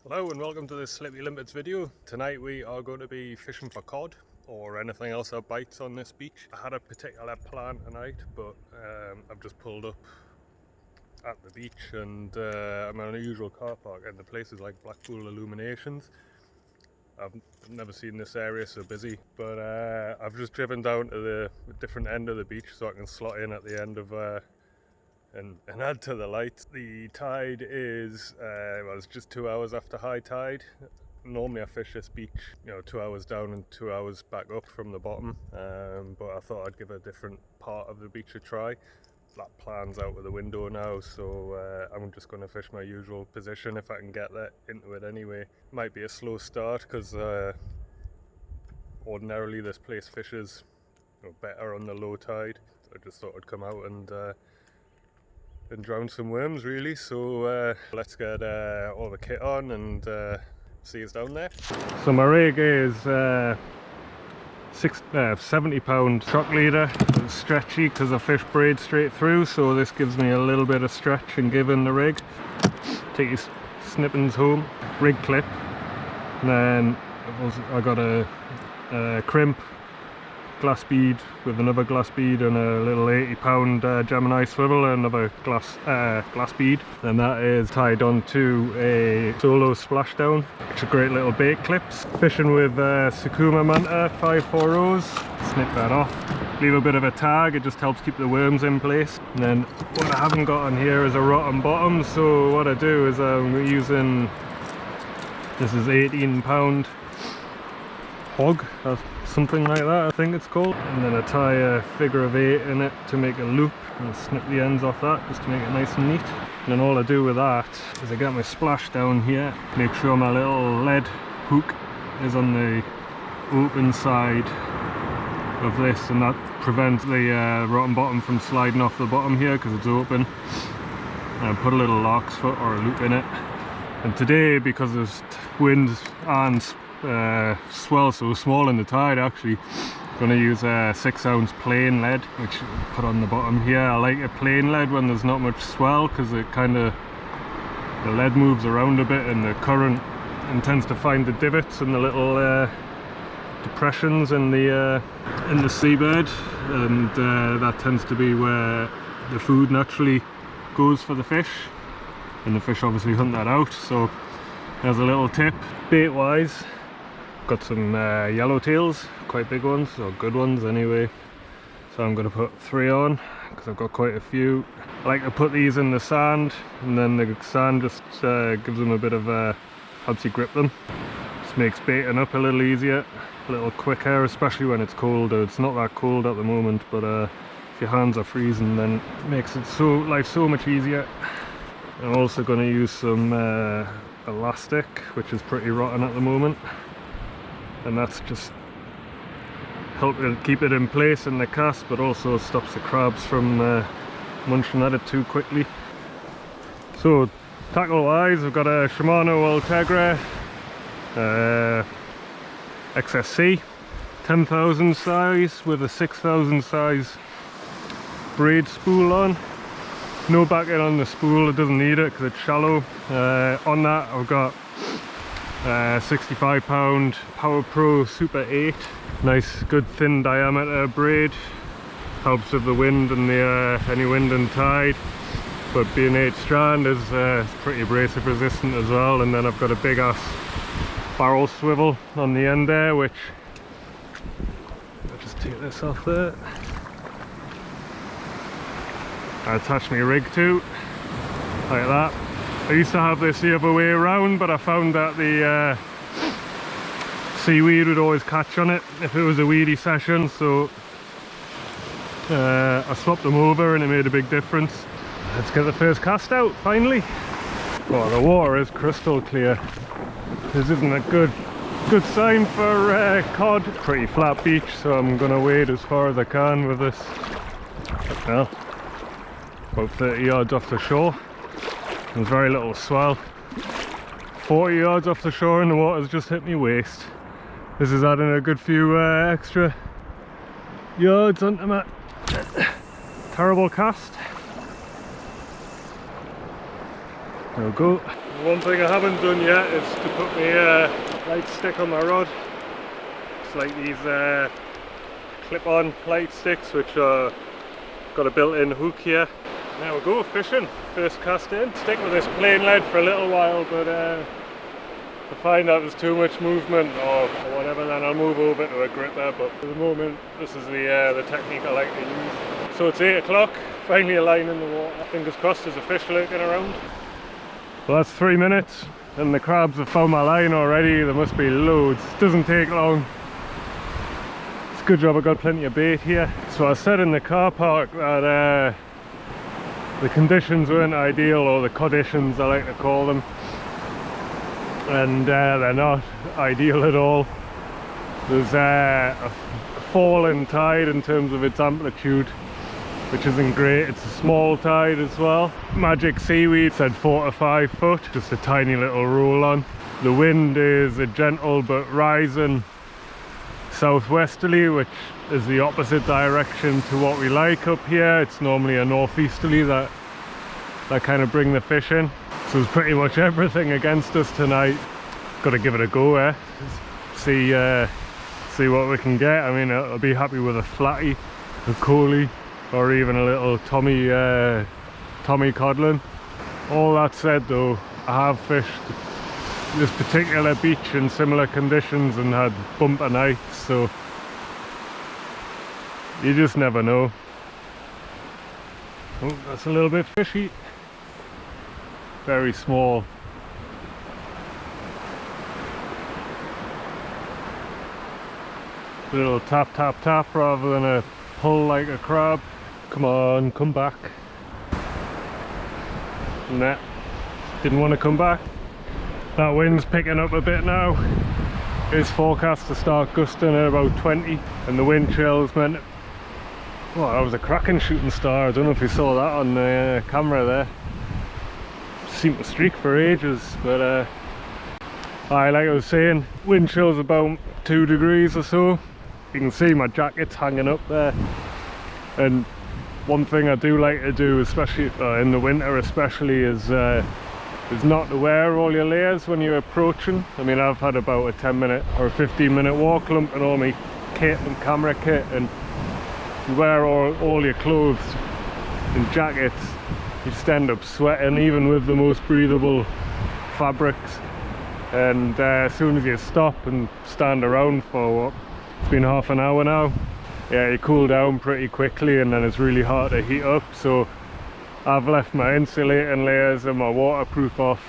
Hello and welcome to this Slippy Limpets video. Tonight we are going to be fishing for cod or anything else that bites on this beach. I had a particular plan tonight, but I've just pulled up at the beach and I'm in an unusual car park and the place is like Blackpool Illuminations. I've never seen this area so busy, but I've just driven down to the different end of the beach so I can slot in at the end of and add to the lights. The tide is, well, it's just 2 hours after high tide. Normally I fish this beach, 2 hours down and 2 hours back up from the bottom, but I thought I'd give a different part of the beach a try. That plan's out of the window now, so I'm just going to fish my usual position if I can get that into it anyway. Might be a slow start because ordinarily this place fishes better on the low tide. So I just thought I'd come out and drown some worms really. So let's get all the kit on and see us down there. So my rig is 70 pound shock leader. It's stretchy because I fish braid straight through, so this gives me a little bit of stretch and give in the rig. Take your snippings home, rig clip, and then I got a crimp glass bead with another glass bead and a little 80 pound Gemini swivel and another glass bead, and that is tied onto a solo splashdown, which are great little bait clips. Fishing with Sakuma Manta 540s. Snip that off, leave a bit of a tag, it just helps keep the worms in place. And then what I haven't got on here is a rotten bottom, so what I do is I'm using, this is 18 pound hog, something like that I think it's called, and then I tie a figure of 8 in it to make a loop and snip the ends off that just to make it nice and neat. And then all I do with that is I get my splash down here, make sure my little lead hook is on the open side of this, and that prevents the rotten bottom from sliding off the bottom here because it's open. And I put a little lark's foot or a loop in it. And today, because there's winds and swell so small in the tide, actually going to use a 6 ounce plain lead, which I put on the bottom here. I like a plain lead when there's not much swell because it the lead moves around a bit and the current tends to find the divots and the little depressions in the seabed, and that tends to be where the food naturally goes for the fish, and the fish obviously hunt that out. So there's a little tip. Bait wise, got some yellowtails, quite big ones, or good ones anyway, so I'm going to put 3 on because I've got quite a few. I like to put these in the sand, and then the sand just gives them a bit of helps you grip them, just makes baiting up a little easier, a little quicker, especially when it's cold. It's not that cold at the moment, but if your hands are freezing then it makes it life so much easier. I'm also going to use some elastic, which is pretty rotten at the moment, and that's just helping keep it in place in the cast, but also stops the crabs from munching at it too quickly. So tackle wise, I've got a Shimano Ultegra XSC 10,000 size with a 6,000 size braid spool on. No backing on the spool, it doesn't need it because it's shallow. On that I've got 65 pound Power Pro Super 8. Nice good thin diameter braid, helps with the wind and any wind and tide, but being 8 strand is pretty abrasive resistant as well. And then I've got a big ass barrel swivel on the end there, which I'll just take this off there. I attach my rig to, like that. I used to have this the other way around, but I found that the seaweed would always catch on it if it was a weedy session, so I swapped them over and it made a big difference. Let's get the first cast out, finally. Oh, the water is crystal clear. This isn't a good sign for cod. Pretty flat beach, so I'm going to wade as far as I can with this. Well, about 30 yards off the shore. There's very little swell. 40 yards off the shore and the water's just hit me waist. This is adding a good few extra yards onto my terrible cast. There we go. One thing I haven't done yet is to put my light stick on my rod. It's like these clip-on light sticks which are got a built-in hook here. Now we go fishing, first cast in. Stick with this plain lead for a little while, but if I find out there's too much movement or whatever, then I'll move over to a gripper, but for the moment this is the technique I like to use. So it's 8 o'clock, finally a line in the water. Fingers crossed there's a fish lurking around. Well, that's 3 minutes and the crabs have found my line already. There must be loads, it doesn't take long. It's a good job I got plenty of bait here. So I said in the car park that the conditions weren't ideal, or the conditions I like to call them, and they're not ideal at all. There's a fall in tide in terms of its amplitude, which isn't great. It's a small tide as well. Magic Seaweed said 4 to 5 foot, just a tiny little roll on. The wind is a gentle but rising southwesterly, which is the opposite direction to what we like up here. It's normally a northeasterly that kind of bring the fish in. So there's pretty much everything against us tonight. Got to give it a go, see what we can get. I mean, I'll be happy with a flatty, a coley, or even a little Tommy codlin. All that said though, I have fished this particular beach in similar conditions and had bumper nights, so you just never know. Oh, that's a little bit fishy. Very small. A little tap tap tap rather than a pull like a crab. Come on, come back. Nah, didn't want to come back. That wind's picking up a bit now. It's forecast to start gusting at about 20, and the wind chill's meant. Oh, that was a cracking shooting star. I don't know if you saw that on the camera there. Seemed to streak for ages, but like I was saying, wind chill's about 2 degrees or so. You can see my jacket's hanging up there. And one thing I do like to do, especially in the winter especially, is not to wear all your layers when you're approaching. I mean, I've had about a 10-minute or a 15-minute walk lumping all my kit and camera kit, and if you wear all your clothes and jackets, you just end up sweating, even with the most breathable fabrics. And as soon as you stop and stand around for what, it's been half an hour now, yeah, you cool down pretty quickly, and then it's really hard to heat up. So I've left my insulating layers and my waterproof off,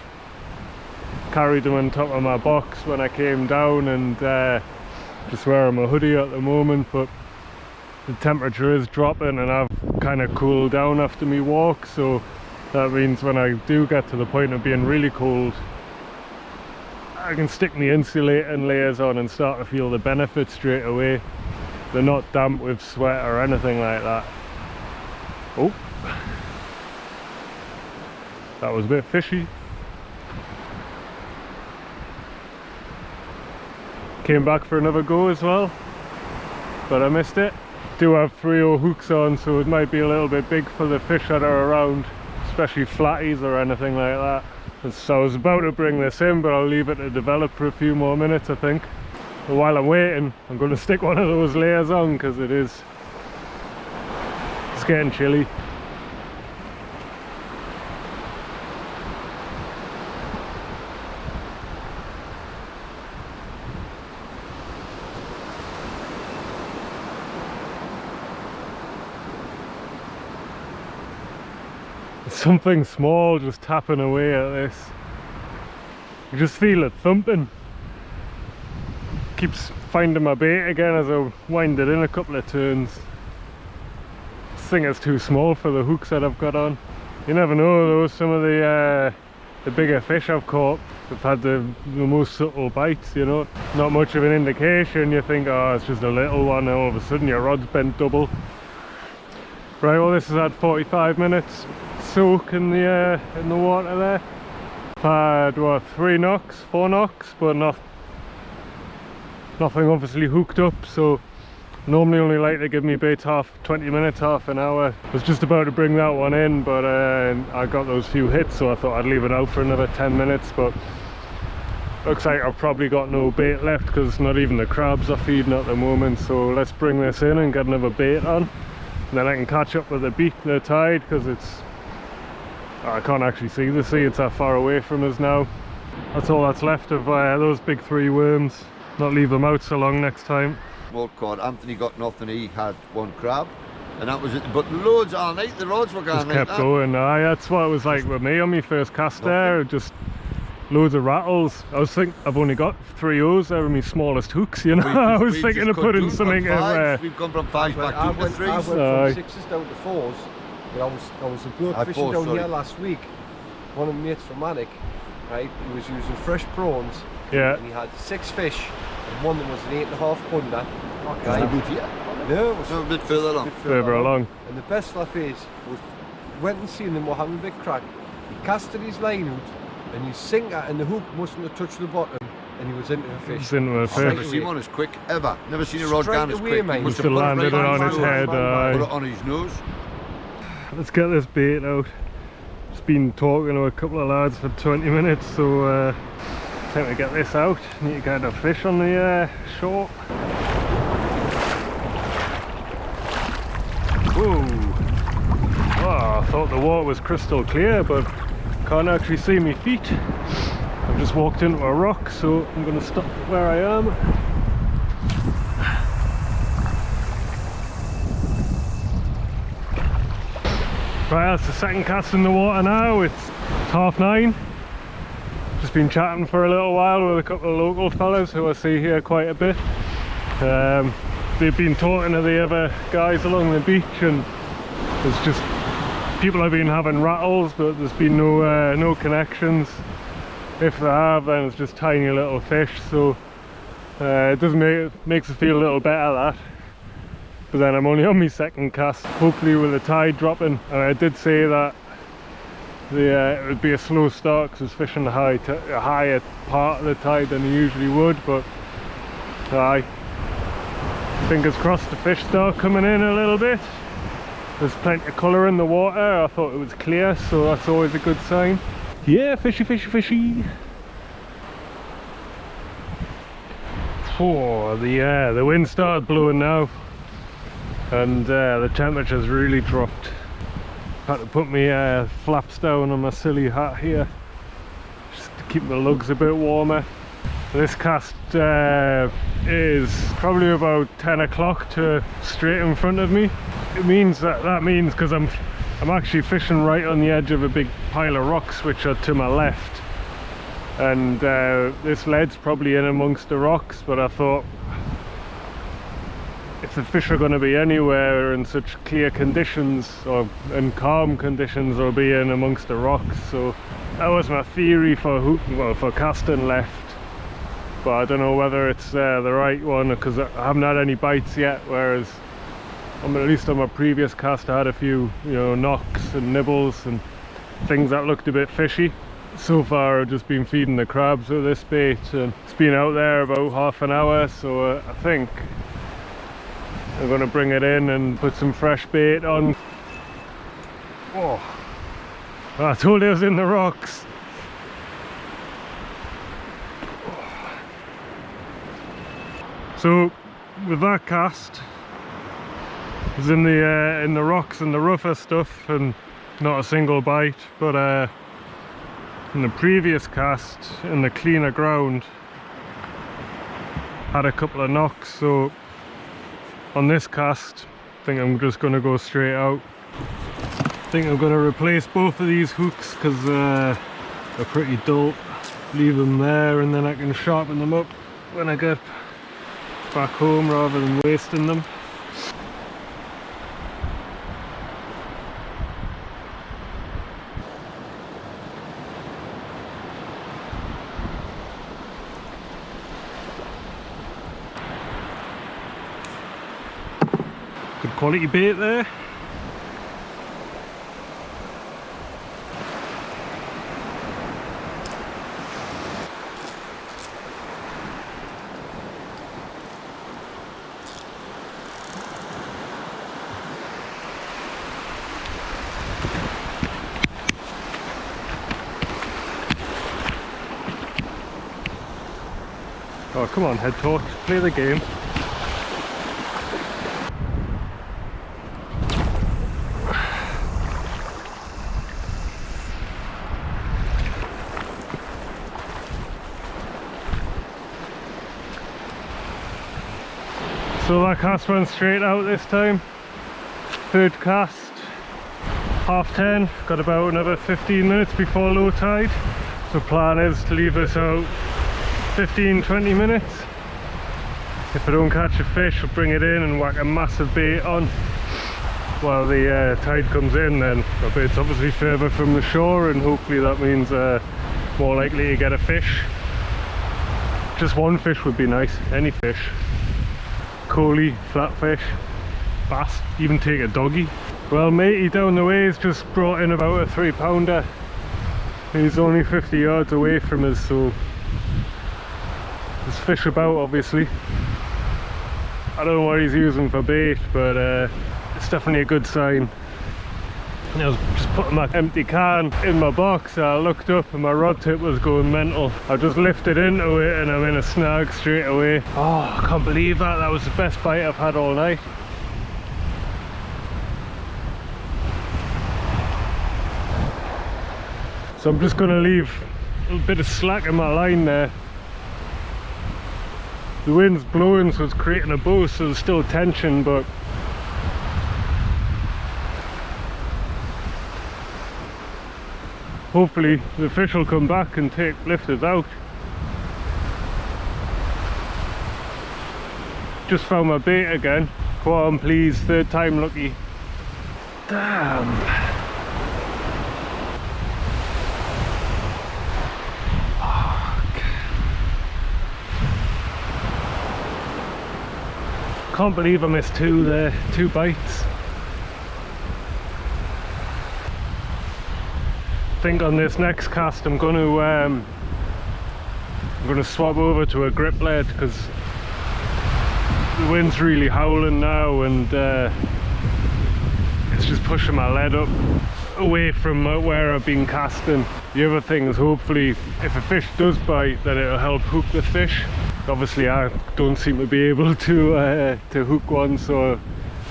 carried them on top of my box when I came down, and just wearing my hoodie at the moment. But the temperature is dropping and I've kind of cooled down after my walk, so that means when I do get to the point of being really cold, I can stick the insulating layers on and start to feel the benefit straight away. They're not damp with sweat or anything like that. Oh, that was a bit fishy. Came back for another go as well, but I missed it. Do have 3/0 hooks on, so it might be a little bit big for the fish that are around, especially flatties or anything like that. And so I was about to bring this in, but I'll leave it to develop for a few more minutes, I think. But while I'm waiting, I'm going to stick one of those layers on, because it's getting chilly. Something small just tapping away at this. You just feel it thumping. Keeps finding my bait again as I wind it in a couple of turns. This thing is too small for the hooks that I've got on. You never know though, some of the bigger fish I've caught have had the most subtle bites, you know. Not much of an indication, you think, oh, it's just a little one, and all of a sudden your rod's bent double. Right, well, this has had 45 minutes soak in the water there. I've had what, 4 knocks, but nothing obviously hooked up, so Normally only like to give me baits 20 minutes, half an hour. I was just about to bring that one in, but I got those few hits, so I thought I'd leave it out for another 10 minutes. But looks like I've probably got no bait left because not even the crabs are feeding at the moment. So let's bring this in and get another bait on, and then I can catch up with the tide, because I can't actually see the sea, it's that far away from us now. That's all that's left of those big 3 worms. Not leave them out so long next time. Small cod. Anthony got nothing, he had 1 crab, and that was it. But loads all night, the rods were going Just like kept that. going. That's what it was like with me on my first cast there. Just loads of rattles. I was thinking I've only got 3 O's there with my smallest hooks, you know. I was thinking of putting something in. We've gone from 5 back to 3s. I went from 6s down to 4s. But I was a bloke fishing down here last week. One of my mates from Manic, right? He was using fresh prawns. Yeah. And he had 6 fish, and one of them was an 8.5 pounder. Right. No, it was a bit further along. Further along. And the best laugh is, went and seen them were having a big crack. He casted his line out, and his sinker and the hook mustn't have touched the bottom, and he was into the fish. I've never seen one as quick ever. Never seen a rod gun as quick. Mate. He Must have landed it on his head. Put it on his nose. Let's get this bait out. Just been talking to a couple of lads for 20 minutes, so time to get this out. Need to get a fish on the shore. Whoa! Oh, I thought the water was crystal clear, but can't actually see my feet. I've just walked into a rock, so I'm going to stop where I am. Right, that's the second cast in the water now. It's 9:30. Just been chatting for a little while with a couple of local fellas who I see here quite a bit. They've been talking to the other guys along the beach, and there's just people have been having rattles, but there's been no connections. If they have, then it's just tiny little fish, so it doesn't makes us feel a little better, that. But then I'm only on my second cast, hopefully with the tide dropping. And I did say that it would be a slow start because I was fishing a higher part of the tide than I usually would, but aye. Fingers crossed the fish start coming in a little bit. There's plenty of colour in the water. I thought it was clear, so that's always a good sign. Yeah, fishy, fishy, fishy. Oh, the wind started blowing now, and the temperature's really dropped. Had to put my flaps down on my silly hat here, just to keep the lugs a bit warmer. This cast is probably about 10 o'clock to straight in front of me. It means that means because I'm actually fishing right on the edge of a big pile of rocks which are to my left, and this lead's probably in amongst the rocks, but I thought if the fish are going to be anywhere in such clear conditions or in calm conditions, they'll be in amongst the rocks. So that was my theory for casting left. But I don't know whether it's the right one, because I haven't had any bites yet, whereas at least on my previous cast I had a few, knocks and nibbles and things that looked a bit fishy. So far I've just been feeding the crabs with this bait, and it's been out there about half an hour, so I think I'm going to bring it in and put some fresh bait on. Oh, I told you it was in the rocks. So with that cast, it was in the rocks and the rougher stuff, and not a single bite. But in the previous cast, in the cleaner ground, had a couple of knocks. So on this cast, I think I'm just going to go straight out. I think I'm going to replace both of these hooks because they're pretty dull. Leave them there, and then I can sharpen them up when I get back home rather than wasting them. Good quality bait there. Oh, come on, head torch, play the game. So that cast went straight out this time. Third cast, 10:30. Got about another 15 minutes before low tide. So plan is to leave this out 15-20 minutes. If I don't catch a fish, I'll bring it in and whack a massive bait on while the tide comes in. Then my bait's obviously further from the shore, and hopefully that means more likely to get a fish. Just one fish would be nice, any fish. Coley, flatfish, bass, even take a doggy. Well, matey down the way has just brought in about a 3-pounder. He's only 50 yards away from us, so there's fish about obviously. I don't know what he's using for bait, but it's definitely a good sign. I was just putting my empty can in my box. I looked up and my rod tip was going mental. I just lifted into it and I'm in a snag straight away. Oh, I can't believe that. That was the best bite I've had all night. So I'm just going to leave a little bit of slack in my line there. The wind's blowing, so it's creating a boost, so there's still tension, but hopefully the fish will come back and lift us out. Just found my bait again. Come on please, third time lucky. Damn. Can't believe I missed two there, 2 bites. I think on this next cast I'm going to swap over to a grip lead because the wind's really howling now, and it's just pushing my lead up away from where I've been casting. The other thing is, hopefully if a fish does bite, then it'll help hook the fish. Obviously I don't seem to be able to hook one, so I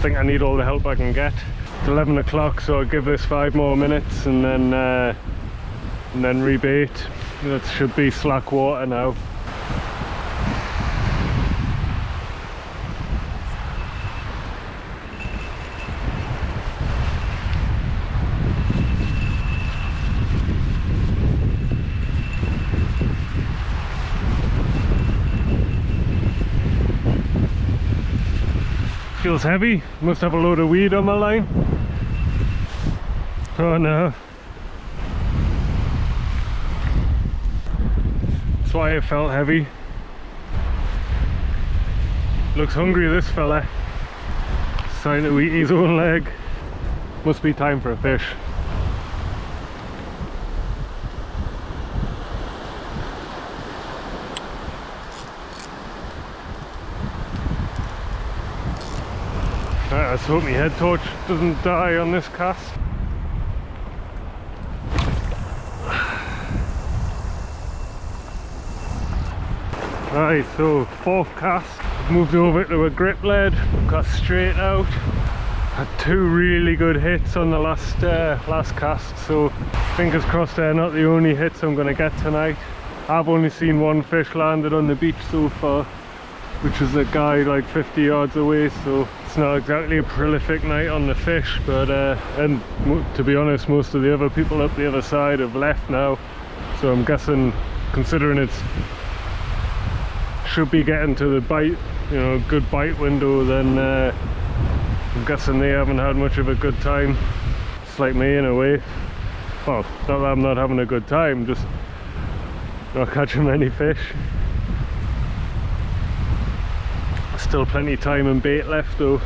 think I need all the help I can get. It's 11 o'clock, so I'll give this 5 more minutes and then rebait. That should be slack water now. Feels heavy, must have a load of weed on my line. Oh no. That's why it felt heavy. Looks hungry, this fella. It's trying to eat his own leg. Must be time for a fish. Right, let's hope my head torch doesn't die on this cast. Right, so 4th cast. I've moved over to a grip lead, got straight out. Had 2 really good hits on the last cast, so fingers crossed they're not the only hits I'm going to get tonight. I've only seen 1 fish landed on the beach so far, which is a guy like 50 yards away, so it's not exactly a prolific night on the fish, but and to be honest, most of the other people up the other side have left now, so I'm guessing, considering it's should be getting to the bite, you know, good bite window, then I'm guessing they haven't had much of a good time. It's like me in a way. Well, not that I'm not having a good time, just not catching many fish. Still plenty of time and bait left though.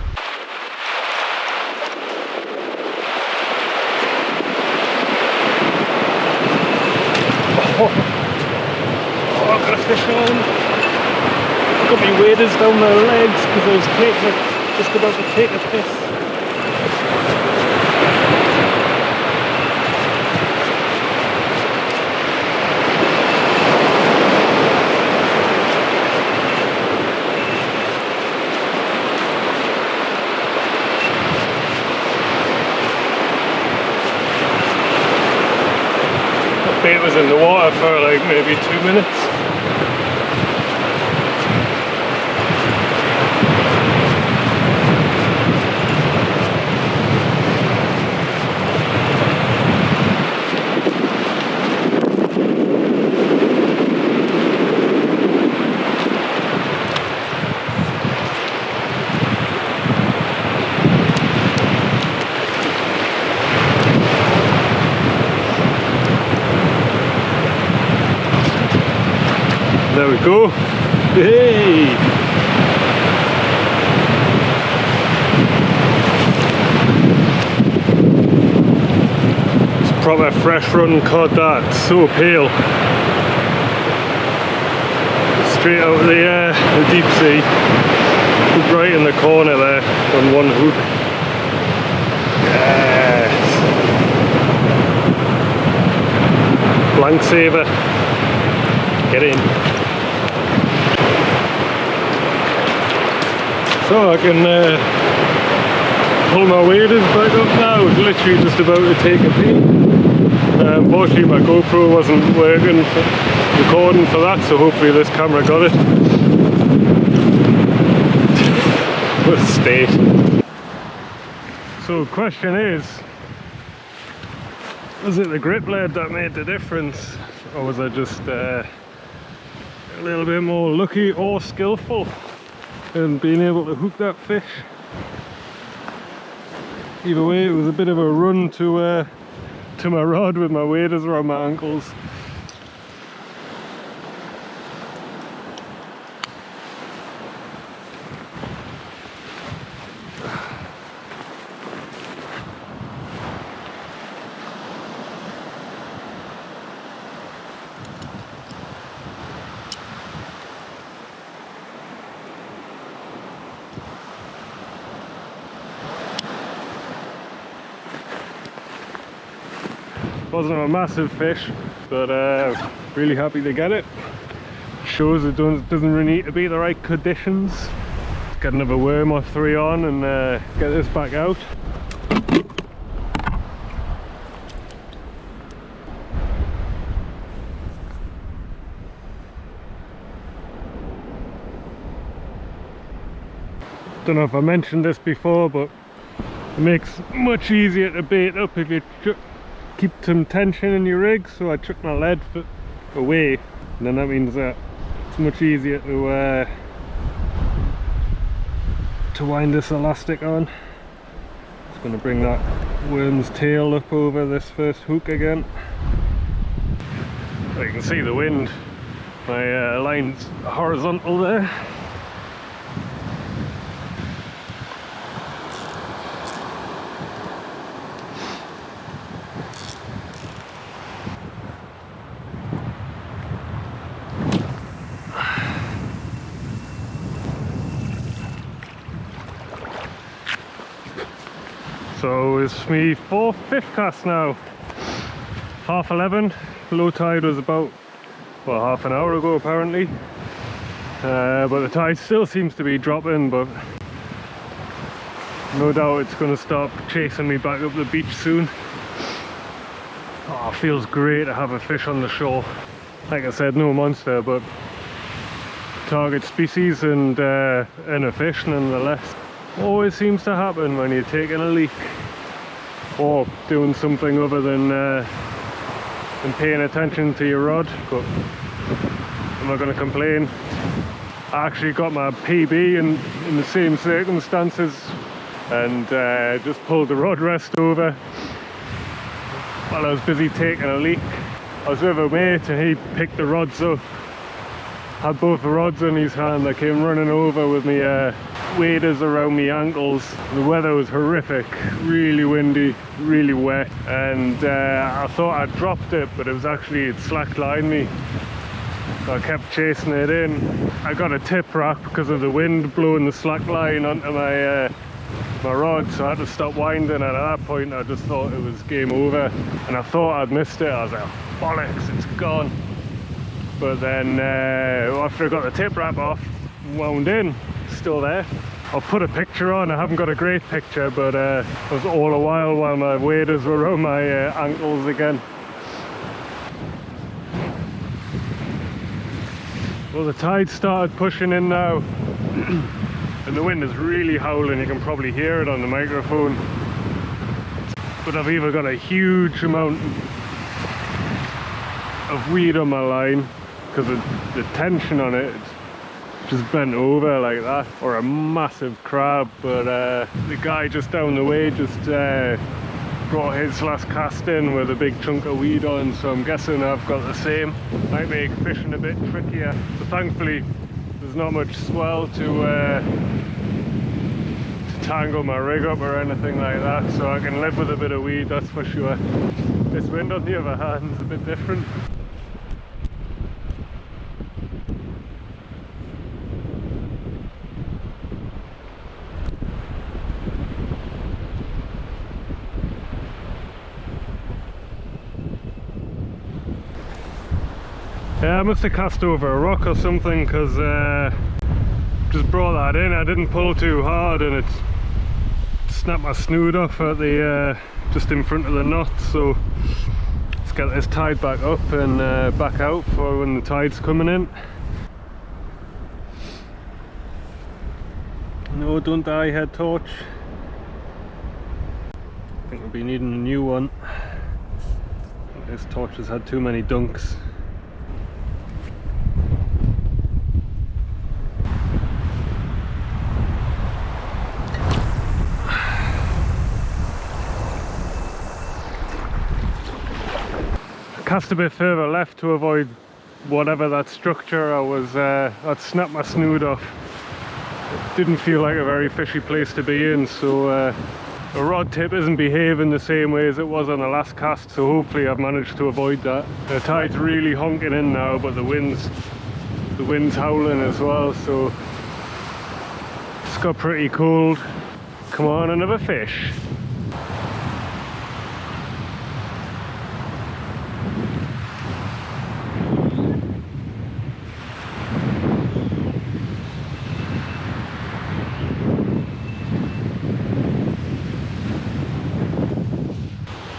Oh, I've got a fish on. I've got my waders down my legs because I was just about to take a piss. it was in the water for like maybe 2 minutes. There we go. Hey! It's proper fresh run cod, that. So pale. Straight out of the deep sea. Hooked right in the corner there on one hook. Yes! Blank saver. Get in. So I can pull my waders back up now. It's literally just about to take a pee. Unfortunately my GoPro wasn't working for recording for that, so hopefully this camera got it. What a state. So question is, was it the grip lead that made the difference, or was I just a little bit more lucky or skillful in being able to hook that fish? Either way, it was a bit of a run to my rod with my waders around my ankles. Wasn't a massive fish, but really happy to get it. Shows it doesn't really need to be the right conditions. Get another worm or 3 on and get this back out. Don't know if I mentioned this before, but it makes it much easier to bait up if you keep some tension in your rig. So I chuck my lead foot away, and then that means that it's much easier to wind this elastic on. Just going to bring that worm's tail up over this first hook again. So you can see the wind. My line's horizontal there. So it's me 4th, 5th cast now. 11:30. Low tide was about, well, half an hour ago apparently. But the tide still seems to be dropping, but no doubt it's going to stop chasing me back up the beach soon. Oh, it feels great to have a fish on the shore. Like I said, no monster, but target species and a fish nonetheless. Always seems to happen when you're taking a leak or doing something other than paying attention to your rod, but I'm not going to complain. I actually got my PB in the same circumstances and just pulled the rod rest over while I was busy taking a leak. I was with a mate and he picked the rods up, had both the rods in his hand. I came running over with me waders around my ankles. The weather was horrific, really windy, really wet, and I thought I'd dropped it, but it was actually, it slacklined me. So I kept chasing it in. I got a tip wrap because of the wind blowing the slack line onto my rod, so I had to stop winding, and at that point I just thought it was game over, and I thought I'd missed it. I was like, bollocks, it's gone. But then after I got the tip wrap off, wound in, still there. I'll put a picture on. I haven't got a great picture, but it was all a while my waders were around my ankles again. Well, the tide started pushing in now and the wind is really howling. You can probably hear it on the microphone, but I've either got a huge amount of weed on my line because of the tension on it, it's just bent over like that, or a massive crab. But the guy just down the way just brought his last cast in with a big chunk of weed on, so I'm guessing I've got the same. Might make fishing a bit trickier, but thankfully there's not much swell to tangle my rig up or anything like that, so I can live with a bit of weed, that's for sure. This wind on the other hand is a bit different. Yeah, I must have cast over a rock or something, because just brought that in. I didn't pull too hard and it snapped my snood off at the just in front of the knot. So let's get this tied back up and back out for when the tide's coming in. No, don't die, head torch. I think we'll be needing a new one. This torch has had too many dunks. Cast a bit further left to avoid whatever that structure I'd snapped my snood off. It didn't feel like a very fishy place to be in, so the rod tip isn't behaving the same way as it was on the last cast, so hopefully I've managed to avoid that. The tide's really honking in now, but the wind's howling as well, so it's got pretty cold. Come on, another fish.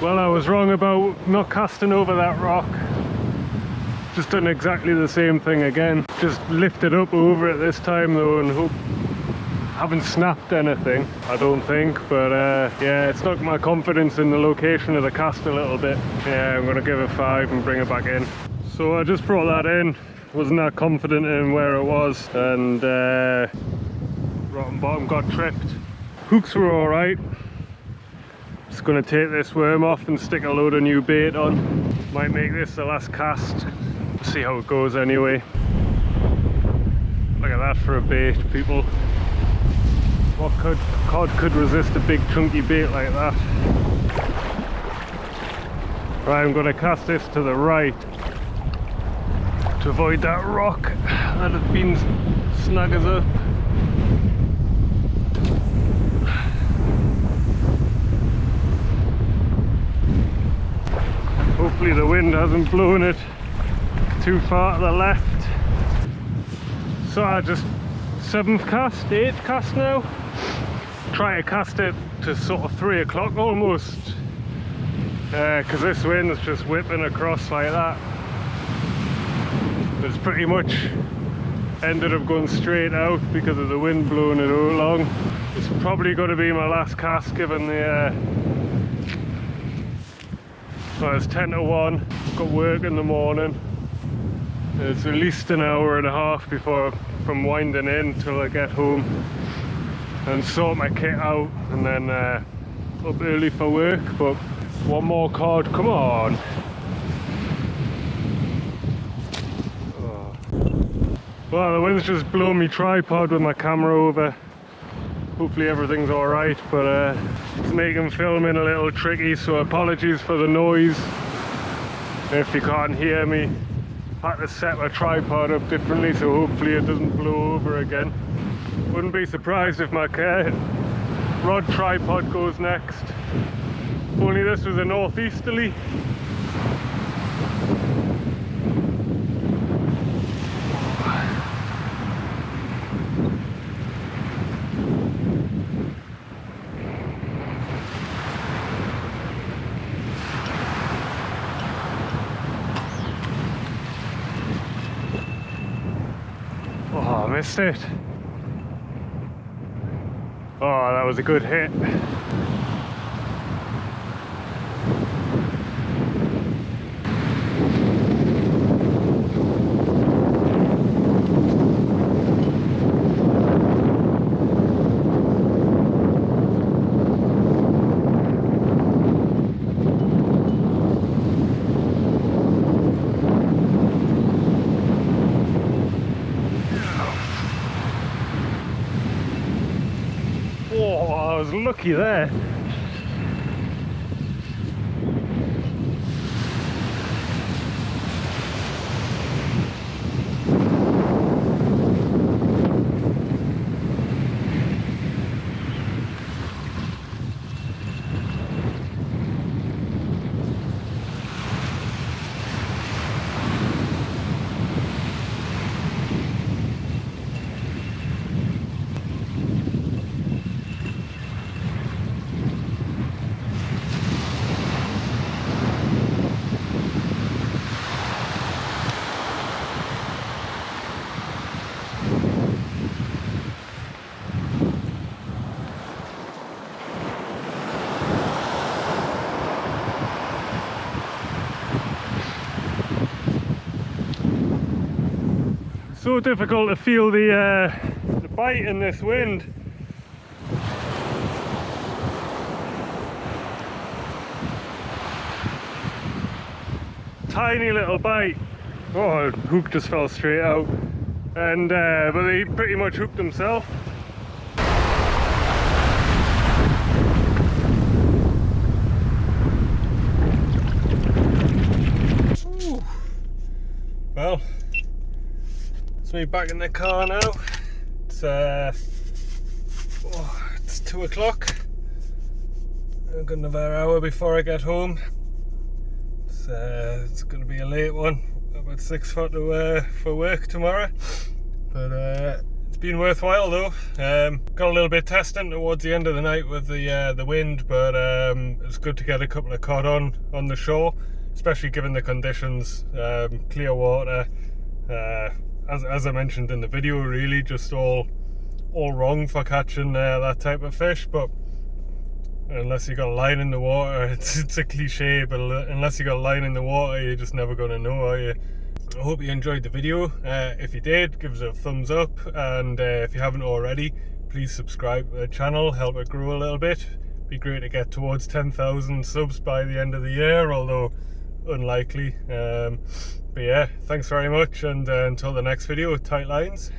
Well, I was wrong about not casting over that rock. Just done exactly the same thing again. Just lifted up over it this time though, and haven't snapped anything, I don't think. But yeah, it's knocked my confidence in the location of the cast a little bit. Yeah, I'm gonna give it 5 and bring it back in. So I just brought that in. Wasn't that confident in where it was, and rotten bottom got tripped. Hooks were all right. Just going to take this worm off and stick a load of new bait on. Might make this the last cast. See how it goes anyway. Look at that for a bait, people. What cod could resist a big chunky bait like that? Right, I'm going to cast this to the right to avoid that rock that had been snug us up. Hopefully the wind hasn't blown it too far to the left. So I just 7th cast, 8th cast now. Try to cast it to sort of 3 o'clock almost, because this wind's just whipping across like that. But it's pretty much ended up going straight out because of the wind blowing it along. It's probably going to be my last cast given the well, it's 10 to 1, got work in the morning. It's at least an hour and a half from winding in till I get home and sort my kit out, and then up early for work. But one more cod, come on. Oh. Well, the wind's just blown me tripod with my camera over. Hopefully everything's alright, but it's making filming a little tricky, so apologies for the noise if you can't hear me. I've had to set my tripod up differently, so hopefully it doesn't blow over again. Wouldn't be surprised if my rod tripod goes next. If only this was a northeasterly. I missed it. Oh, that was a good hit. Oh, I was lucky there. So difficult to feel the bite in this wind. Tiny little bite. Oh, hook just fell straight out, and but he pretty much hooked himself. Ooh. Well, it's me back in the car now. It's 2 o'clock. I've got another hour before I get home. It's going to be a late one, about 6 foot for work tomorrow. But it's been worthwhile though. Got a little bit testing towards the end of the night with the wind, but it's good to get a couple of cod on the shore, especially given the conditions. Clear water. As I mentioned in the video, really just all wrong for catching that type of fish. But unless you got a line in the water, it's a cliche, but unless you got a line in the water, you're just never gonna know, are you? I hope you enjoyed the video. If you did, give us a thumbs up, and if you haven't already, please subscribe to the channel, help it grow a little bit. Be great to get towards 10,000 subs by the end of the year, although unlikely. But yeah, thanks very much, and until the next video, tight lines.